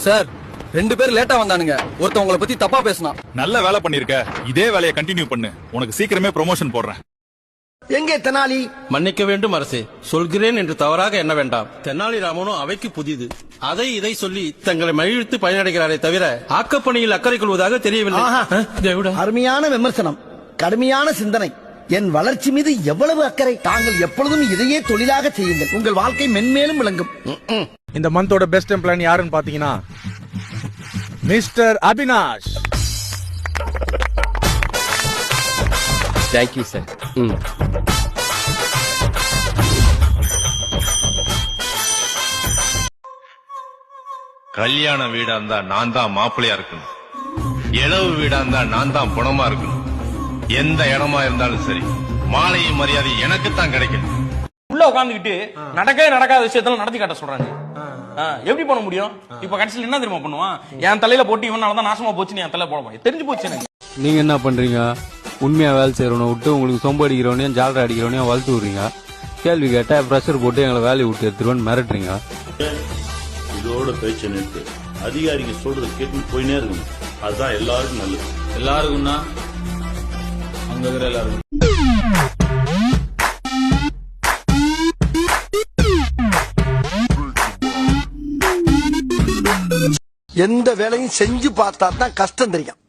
Sir 2 பேர் லேட்டா வந்தானுங்க. ஒருத்தன் உங்களை பத்தி தப்பா பேசினான். நல்ல வேலை பண்ணிருக்க. இதே வேலையை கண்டினியூ பண்ணு. உனக்கு சீக்கிரமே ப்ரமோஷன் போடுறேன். எங்கே தெனாலி? மன்னிக்க வேண்டும் அரசே, சொல்கிறேன் என்று தவறாக எண்ண வேண்டாம். தெனாலிராமனும் அவைக்கு புதிது. அதை இதை சொல்லி தங்களை மகிழ்த்து பயனடைகிறாரே தவிர ஆக்கப்பணியில் அக்கறை கொள்வதாக தெரியவில்லை. அருமையான விமர்சனம், கடுமையான சிந்தனை. என் வளர்ச்சி மீது எவ்வளவு அக்கறை. தாங்கள் எப்பொழுதும் இதையே தொழிலாக செய்யுங்கள். உங்கள் வாழ்க்கை மென்மேலும் விளங்கும். இந்த மந்தோட பெஸ்ட் எம்ப்ளாயி யாருன்னு பாத்தீங்கன்னா மிஸ்டர் அபினாஷ். Thank you sir. கல்யாண வீடா இருந்தா நான் தான் மாப்பிள்ளையா இருக்கணும். இளவு வீடா இருந்தா நான் தான் பணமா இருக்கணும். எந்த இடமா இருந்தாலும் சரி, மாலையும் மரியாதை எனக்கு தான் கிடைக்கும். உள்ள உட்காந்துக்கிட்டு நடக்கவே நடக்காத விஷயத்தெல்லாம் நடத்தி காட்ட சொல்றாங்க. எப்படி பண்ண முடியும்? இப்ப கடைசியில் என்ன தெரியுமா பண்ணுவான்? என் தலையில போட்டு இவனாலதான் நாசமா போச்சு, என் தலையில போட தெரிஞ்சு போச்சு எனக்கு. நீங்க என்ன பண்றீங்க? உண்மையா வேலை செய்யறவனை விட்டு உங்களுக்கு சொம்பு அடிக்கிறவனையும் ஜாலரை அடிக்கிறவனையும் வளர்த்து விடுறீங்க. கேள்வி கேட்டா பிரஷர் போட்டு எங்களை வேலையை விட்டு எடுத்துருவோன்னு மிரட்டுறீங்க. இதோட பேச்சு நிறுத்து. அதிகாரிங்க சொல்றது கேட்டு போயினே இருக்கணும். அதுதான் எல்லாருக்கும் நல்லது. எல்லாருக்கும்னா அங்க இருக்கிற எல்லாருக்கும். எந்த வேலையும் செஞ்சு பார்த்தா தான் கஷ்டம் தெரியும்.